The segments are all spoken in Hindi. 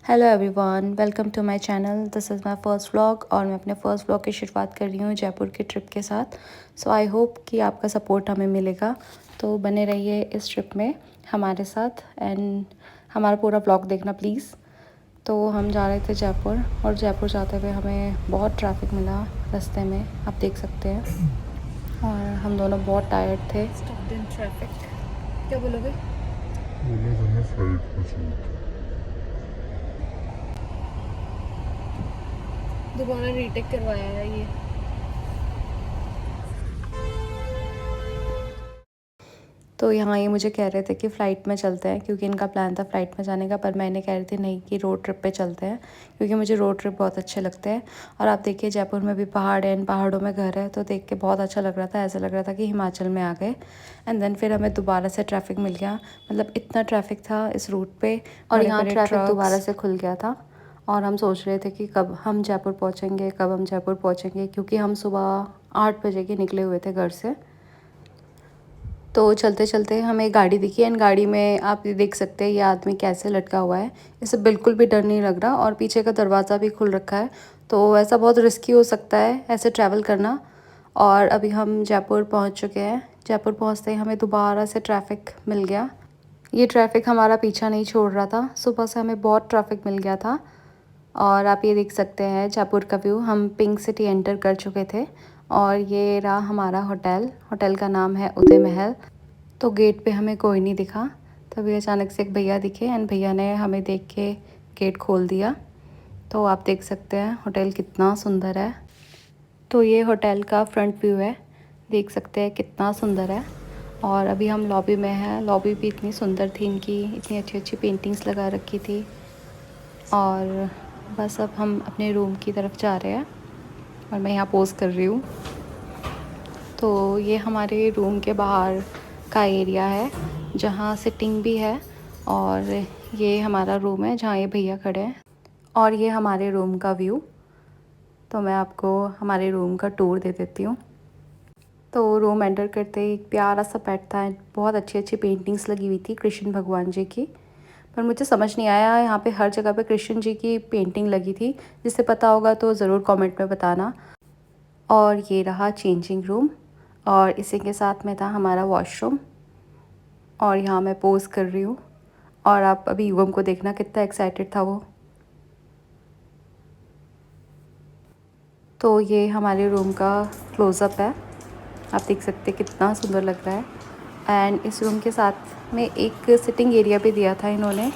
Hello everyone, welcome to my channel. This is my first vlog और मैं अपने फर्स्ट व्लॉग की शुरुआत कर रही हूँ जयपुर की ट्रिप के साथ। सो आई होप कि आपका सपोर्ट हमें मिलेगा, तो बने रहिए इस ट्रिप में हमारे साथ एंड हमारा पूरा व्लॉग देखना प्लीज़। तो हम जा रहे थे जयपुर और जयपुर जाते हुए हमें बहुत ट्रैफिक मिला रास्ते में, आप देख सकते हैं। और हम दोनों बहुत टायर्ड थे। ट्रैफिक क्या बोलोगे? दोबारा रीटेक करवाया है ये। तो यहाँ ये मुझे कह रहे थे कि फ़्लाइट में चलते हैं, क्योंकि इनका प्लान था फ़्लाइट में जाने का, पर मैं इन्हें कह रही थी नहीं कि रोड ट्रिप पे चलते हैं, क्योंकि मुझे रोड ट्रिप बहुत अच्छे लगते हैं। और आप देखिए जयपुर में भी पहाड़ है, इन पहाड़ों में घर है, तो देख के बहुत अच्छा लग रहा था, ऐसा लग रहा था कि हिमाचल में आ गए। एंड देन फिर हमें दोबारा से ट्रैफिक मिल गया, मतलब इतना ट्रैफिक था इस रूट पर, और यहाँ ट्रैफिक दोबारा से खुल गया था। और हम सोच रहे थे कि कब हम जयपुर पहुँचेंगे, कब हम जयपुर पहुँचेंगे, क्योंकि हम सुबह 8 बजे के निकले हुए थे घर से। तो चलते चलते हमें गाड़ी दिखी एंड गाड़ी में आप ये देख सकते हैं ये आदमी कैसे लटका हुआ है। इसे बिल्कुल भी डर नहीं लग रहा और पीछे का दरवाज़ा भी खुल रखा है, तो ऐसा बहुत रिस्की हो सकता है ऐसे ट्रैवल करना। और अभी हम जयपुर पहुंच चुके हैं। जयपुर पहुंचते ही हमें दोबारा से ट्रैफिक मिल गया। ये ट्रैफिक हमारा पीछा नहीं छोड़ रहा था, सुबह से हमें बहुत ट्रैफिक मिल गया था। और आप ये देख सकते हैं जयपुर का व्यू। हम पिंक सिटी एंटर कर चुके थे और ये रहा हमारा होटल। होटल का नाम है उदय महल। तो गेट पे हमें कोई नहीं दिखा, तभी अचानक से एक भैया दिखे एंड भैया ने हमें देख के गेट खोल दिया। तो आप देख सकते हैं होटल कितना सुंदर है। तो ये होटल का फ्रंट व्यू है, देख सकते हैं कितना सुंदर है। और अभी हम लॉबी में हैं। लॉबी भी इतनी सुंदर थी, इनकी इतनी अच्छी अच्छी पेंटिंग्स लगा रखी थी। और बस अब हम अपने रूम की तरफ जा रहे हैं और मैं यहाँ पोज़ कर रही हूँ। तो ये हमारे रूम के बाहर का एरिया है जहाँ सिटिंग भी है, और ये हमारा रूम है जहाँ ये भैया खड़े हैं, और ये हमारे रूम का व्यू। तो मैं आपको हमारे रूम का टूर दे देती हूँ। तो रूम एंटर करते ही एक प्यारा सा पेट था, बहुत अच्छी अच्छी पेंटिंग्स लगी हुई थी कृष्ण भगवान जी की। पर मुझे समझ नहीं आया, यहाँ पे हर जगह पे कृष्ण जी की पेंटिंग लगी थी। जिसे पता होगा तो ज़रूर कमेंट में बताना। और ये रहा चेंजिंग रूम, और इसी के साथ में था हमारा वॉशरूम। और यहाँ मैं पोज़ कर रही हूँ और आप अभी युगम को देखना कितना एक्साइटेड था वो। तो ये हमारे रूम का क्लोज़अप है, आप देख सकते हैं कितना सुंदर लग रहा है। एंड इस रूम के साथ में एक सिटिंग एरिया भी दिया था इन्होंने,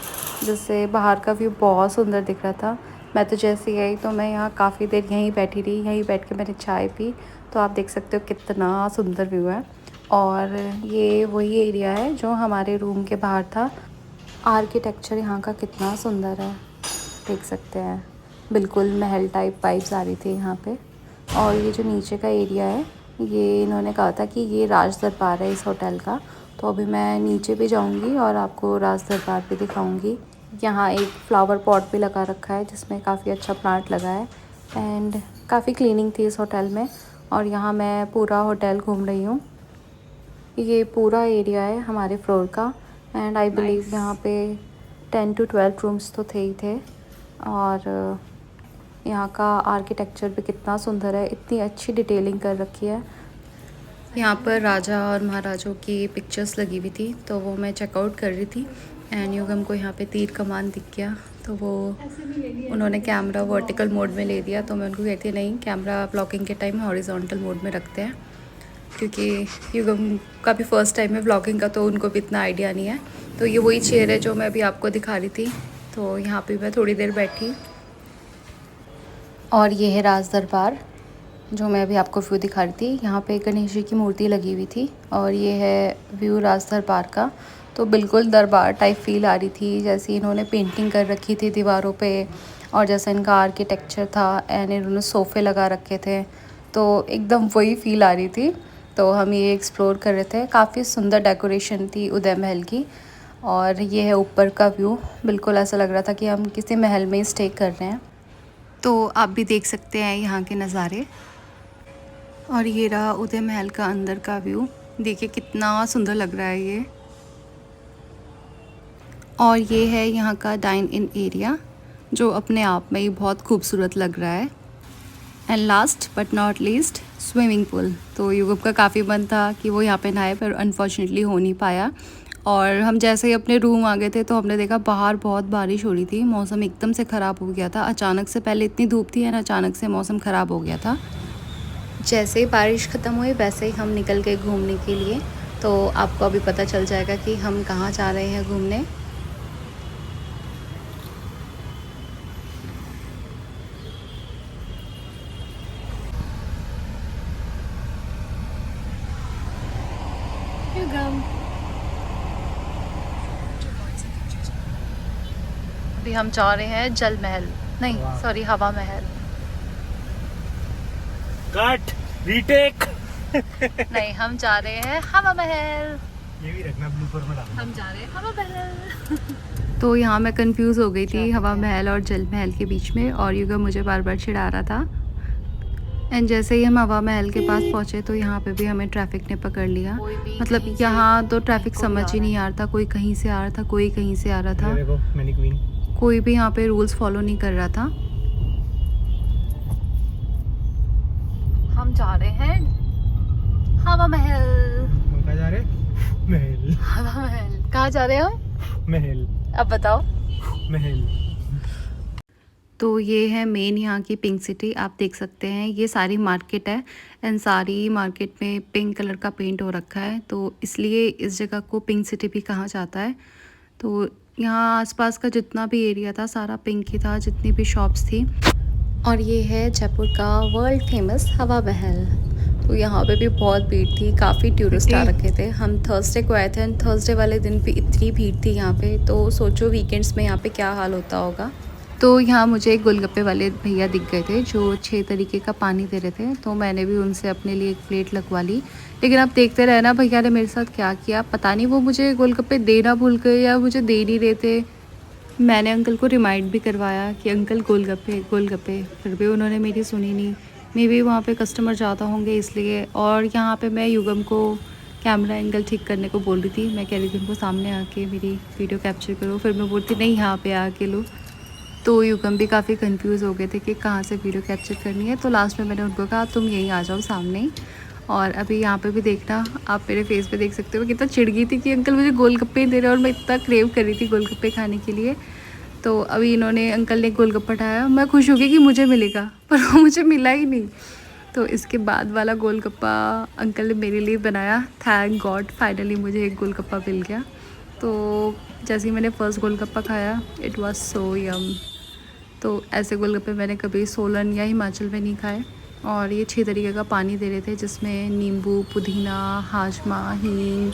जिससे बाहर का व्यू बहुत सुंदर दिख रहा था। मैं तो जैसे ही आई तो मैं यहाँ काफ़ी देर यहीं बैठी रही, यहीं बैठ के मैंने चाय पी। तो आप देख सकते हो कितना सुंदर व्यू है। और ये वही एरिया है जो हमारे रूम के बाहर था। आर्किटेक्चर यहाँ का कितना सुंदर है, देख सकते हैं बिल्कुल महल टाइप वाइब्स आ रही थी यहाँ पे। और ये जो नीचे का एरिया है, ये इन्होंने कहा था कि ये राज दरबार है इस होटल का। तो अभी मैं नीचे भी जाऊँगी और आपको राज दरबार भी दिखाऊँगी। यहाँ एक फ्लावर पॉट भी लगा रखा है जिसमें काफ़ी अच्छा प्लांट लगा है। एंड काफ़ी क्लीनिंग थी इस होटल में। और यहाँ मैं पूरा होटल घूम रही हूँ। ये पूरा एरिया है हमारे फ्लोर का। एंड आई बिलीव यहाँ पे 10 to 12 रूम्स तो थे ही थे। और यहाँ का आर्किटेक्चर भी कितना सुंदर है, इतनी अच्छी डिटेलिंग कर रखी है। यहाँ पर राजा और महाराजों की पिक्चर्स लगी हुई थी, तो वो मैं चेकआउट कर रही थी। एंड युगम को यहाँ पे तीर कमान दिख गया, तो वो उन्होंने कैमरा वर्टिकल मोड में ले दिया। तो मैं उनको कहती नहीं, कैमरा ब्लॉगिंग के टाइम हॉरिजॉन्टल मोड में रखते हैं, क्योंकि युगम का भी फर्स्ट टाइम है ब्लॉगिंग का, तो उनको भी इतना आइडिया नहीं है। तो ये वही चेयर है जो मैं अभी आपको दिखा रही थी। तो यहाँ पे मैं थोड़ी देर बैठी। और ये है राज दरबार जो मैं अभी आपको व्यू दिखा रही थी। यहाँ पे गणेश जी की मूर्ति लगी हुई थी, और ये है व्यू राज दरबार का। तो बिल्कुल दरबार टाइप फील आ रही थी, जैसे इन्होंने पेंटिंग कर रखी थी दीवारों पे, और जैसा इनका आर्किटेक्चर था। एंड इन्होंने सोफ़े लगा रखे थे, तो एकदम वही फील आ रही थी। तो हम ये एक्सप्लोर कर रहे थे। काफ़ी सुंदर डेकोरेशन थी उदय महल की। और ये है ऊपर का व्यू, बिल्कुल ऐसा लग रहा था कि हम किसी महल में स्टे कर रहे हैं। तो आप भी देख सकते हैं यहाँ के नज़ारे। और ये रहा उदय महल का अंदर का व्यू, देखिए कितना सुंदर लग रहा है ये। और ये है यहाँ का डाइन इन एरिया। जो अपने आप में ही बहुत खूबसूरत लग रहा है। And last but not least swimming pool. तो युगम का काफ़ी मन था कि वो यहाँ पे नहाए, पर अनफॉर्चुनेटली हो नहीं पाया। और हम जैसे ही अपने रूम आ गए थे तो हमने देखा बाहर बहुत बारिश हो रही थी, मौसम एकदम से ख़राब हो गया था अचानक से। पहले इतनी धूप थी और अचानक से मौसम ख़राब हो गया था। जैसे ही बारिश ख़त्म हुई वैसे ही हम निकल गए घूमने के लिए। तो आपको अभी पता चल जाएगा कि हम कहाँ जा रहे हैं घूमने। अभी हम जा रहे हैं जल महल, नहीं सॉरी हवा महल। Cut retake. नहीं, हम जा रहे हैं हवा महल। ये भी रखना ब्लूपर में डालना। हम जा रहे हैं हवा महल। तो यहाँ मैं कंफ्यूज हो गई थी हवा महल और जल महल के बीच में, और युगम मुझे बार बार चिढ़ा रहा था। एंड जैसे ही हम हवा महल के पास पहुँचे तो यहाँ पे भी हमें ट्रैफिक ने पकड़ लिया। मतलब यहाँ तो ट्रैफिक समझ ही नहीं आ रहा था, कोई कहीं से आ रहा था, कोई कहीं से आ रहा था। देखो मैनी क्वीन। कोई भी यहाँ पे रूल्स फॉलो नहीं कर रहा था। हम जा रहे हैं हवा महल। कहाँ जा रहे? महल। हवा महल कहाँ जा रहे हैं हम? महल। अब बताओ। महल। तो ये है मेन यहाँ की पिंक सिटी। आप देख सकते हैं ये सारी मार्केट है, एंड सारी मार्केट में पिंक कलर का पेंट हो रखा है, तो इसलिए इस जगह को पिंक सिटी भी कहा जाता है। तो यहाँ आसपास का जितना भी एरिया था सारा पिंक ही था, जितनी भी शॉप्स थी। और ये है जयपुर का वर्ल्ड फेमस हवा महल। तो यहाँ पे भी बहुत भीड़ थी, काफ़ी टूरिस्ट आ रखे थे। हम थर्सडे को आए थे, एंड थर्सडे वाले दिन भी इतनी भीड़ थी यहाँ पे, तो सोचो वीकेंड्स में यहाँ पे क्या हाल होता होगा। तो यहाँ मुझे एक गोलगप्पे वाले भैया दिख गए थे जो 6 तरीके का पानी दे रहे थे, तो मैंने भी उनसे अपने लिए एक प्लेट लगवा ली। लेकिन आप देखते रहे ना भैया ने मेरे साथ क्या किया, पता नहीं वो मुझे गोलगप्पे देना भूल गए या मुझे दे नहीं रहे थे। मैंने अंकल को रिमाइंड भी करवाया कि अंकल गोलगप्पे गोलगप्पे, फिर भी उन्होंने मेरी सुनी नहीं। मे बी वहाँ पे कस्टमर ज़्यादा होंगे इसलिए। और यहाँ पे मैं युगम को कैमरा एंगल ठीक करने को बोल रही थी, मैं कह रही थी उनको सामने आके मेरी वीडियो कैप्चर करो, फिर मैं बोलती नहीं यहाँ पे आके लो। तो युगम भी काफ़ी कंफ्यूज हो गए थे कि कहाँ से वीडियो कैप्चर करनी है। तो लास्ट में मैंने उनको कहा तुम यहीं आ जाओ सामने ही। और अभी यहाँ पे भी देखना, आप मेरे फेस पे देख सकते हो कितना चिढ़ गई थी कि अंकल मुझे गोलगप्पे दे रहे हैं, और मैं इतना क्रेव कर रही थी गोलगप्पे खाने के लिए। तो अभी इन्होंने अंकल ने गोलगप्पा उठाया, मैं खुश हो गई कि मुझे मिलेगा, पर वो मुझे मिला ही नहीं। तो इसके बाद वाला गोलगप्पा अंकल ने मेरे लिए बनाया। थैंक गॉड फाइनली मुझे एक गोलगप्पा मिल गया। तो जैसे ही मैंने फ़र्स्ट गोलगप्पा खाया, इट वाज सो यम। तो ऐसे गोलगप्पे मैंने कभी सोलन या हिमाचल में नहीं खाए। और ये 6 तरीके का पानी दे रहे थे जिसमें नींबू, पुदीना, हाजमा, हींग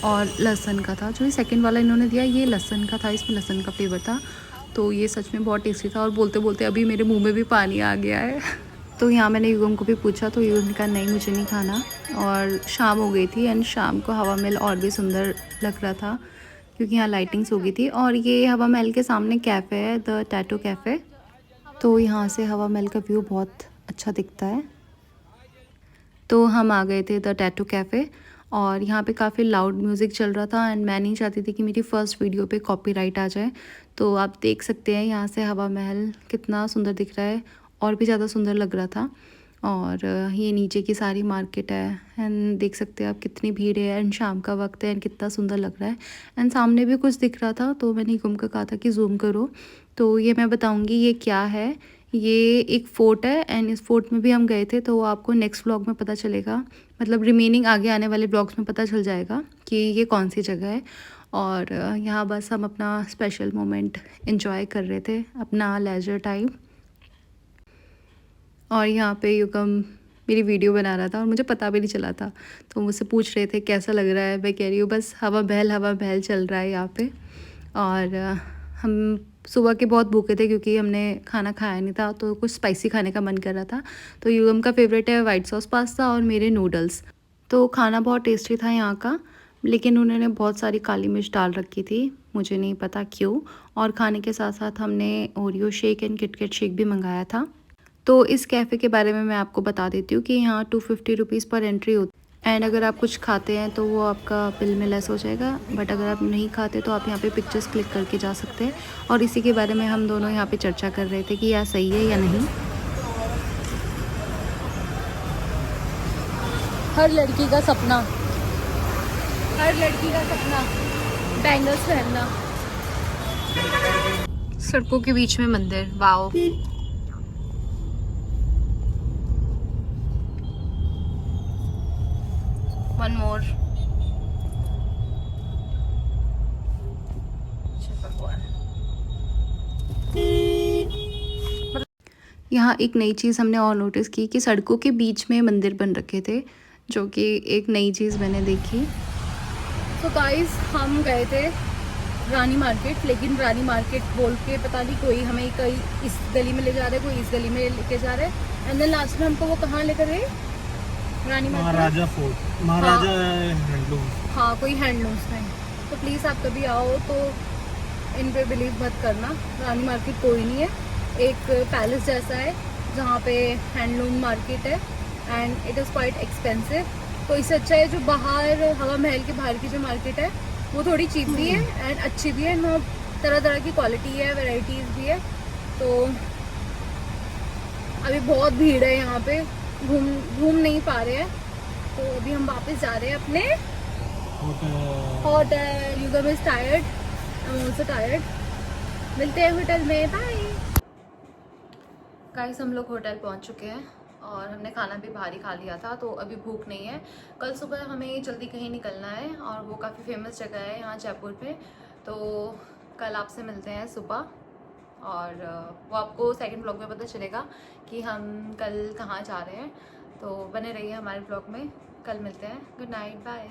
और लहसुन का था। जो ये सेकंड वाला इन्होंने दिया ये लहसुन का था, इसमें लहसुन का फ्लेवर था। तो ये सच में बहुत टेस्टी था, और बोलते बोलते अभी मेरे मुंह में भी पानी आ गया है। तो यहाँ मैंने युगम को भी पूछा, तो युगम ने कहा नहीं मुझे नहीं खाना। और शाम हो गई थी, एंड शाम को हवा महल और भी सुंदर लग रहा था क्योंकि यहाँ लाइटिंग्स हो गई थी। और ये हवा महल के सामने कैफ़े है, द टैटू कैफ़े। तो यहाँ से हवा महल का व्यू बहुत अच्छा दिखता है। तो हम आ गए थे द टैटू कैफ़े, और यहाँ पे काफ़ी लाउड म्यूज़िक चल रहा था, एंड मैं नहीं चाहती थी कि मेरी फ़र्स्ट वीडियो पे कॉपीराइट आ जाए। तो आप देख सकते हैं यहाँ से हवा महल कितना सुंदर दिख रहा है, और भी ज़्यादा सुंदर लग रहा था। और ये नीचे की सारी मार्केट है, एंड देख सकते हैं आप कितनी भीड़ है, एंड शाम का वक्त है, एंड कितना सुंदर लग रहा है। एंड सामने भी कुछ दिख रहा था, तो मैंने घूम कर कहा था कि जूम करो। तो ये मैं बताऊँगी ये क्या है। ये एक फ़ोर्ट है, एंड इस फोर्ट में भी हम गए थे, तो वो आपको नेक्स्ट व्लॉग में पता चलेगा। मतलब रिमेनिंग आगे आने वाले ब्लॉग्स में पता चल जाएगा कि ये कौन सी जगह है। और यहाँ बस हम अपना स्पेशल मोमेंट एंजॉय कर रहे थे, अपना लेजर टाइम। और यहाँ पे युगम मेरी वीडियो बना रहा था, और मुझे पता भी नहीं चला था। तो मुझसे पूछ रहे थे कैसा लग रहा है, मैं कह रही हूँ बस हवा महल चल रहा है यहाँ पे। और हम सुबह के बहुत भूखे थे क्योंकि हमने खाना खाया नहीं था, तो कुछ स्पाइसी खाने का मन कर रहा था। तो युगम का फेवरेट है वाइट सॉस पास्ता, और मेरे नूडल्स। तो खाना बहुत टेस्टी था यहाँ का, लेकिन उन्होंने बहुत सारी काली मिर्च डाल रखी थी, मुझे नहीं पता क्यों। और खाने के साथ साथ हमने Oreo shake and KitKat shake भी मंगाया था। तो इस कैफ़े के बारे में मैं आपको बता देती हूँ कि यहाँ 250 रुपीज़ पर एंट्री होती। एंड अगर आप कुछ खाते हैं तो वो आपका बिल में लेस हो जाएगा, बट अगर आप नहीं खाते तो आप यहाँ पे पिक्चर्स क्लिक करके जा सकते हैं। और इसी के बारे में हम दोनों यहाँ पे चर्चा कर रहे थे कि यह सही है या नहीं। हर लड़की का सपना बैंगल्स पहनना। सड़कों के बीच में मंदिर, वाओ। One more. यहाँ एक नई चीज़ हमने और नोटिस की कि सड़कों के बीच में मंदिर बन रखे थे, जो कि एक नई चीज़ मैंने देखी। तो गाइस हम गए थे रानी मार्केट, लेकिन रानी मार्केट बोल के पता नहीं कोई हमें कहीं इस गली में ले जा रहा है, कोई इस गली में लेके जा रहा है। एंड देन लास्ट में हमको वो कहाँ लेकर गए? रानी मार्केट, महाराजा फोर्ट, महाराजा हैंडलूम। हाँ, कोई हैंडलूम्स में। तो प्लीज़ आप कभी आओ तो इन पे बिलीव मत करना, रानी मार्केट कोई नहीं है, एक पैलेस जैसा है जहाँ पे हैंडलूम मार्केट है and it is quite expensive. तो इससे अच्छा है जो बाहर हवा महल के बाहर की जो मार्केट है वो थोड़ी चीप भी है एंड अच्छी भी है, वहाँ तरह तरह की क्वालिटी है, वैरायटीज़ भी है। तो अभी बहुत भीड़ है यहाँ पे, घूम नहीं पा रहे हैं, तो अभी हम वापस जा रहे हैं अपने hotel. Yugam is tired, I am also tired. मिलते हैं होटल में, बाय। गाइस हम लोग होटल पहुँच चुके हैं और हमने खाना भी बाहर ही खा लिया था, तो अभी भूख नहीं है। कल सुबह हमें जल्दी कहीं निकलना है और वो काफ़ी फेमस जगह है यहाँ जयपुर में, तो कल आपसे मिलते हैं सुबह और वो आपको सेकंड ब्लॉग में पता चलेगा कि हम कल कहाँ जा रहे हैं। तो बने रहिए हमारे ब्लॉग में, कल मिलते हैं। Good night, bye.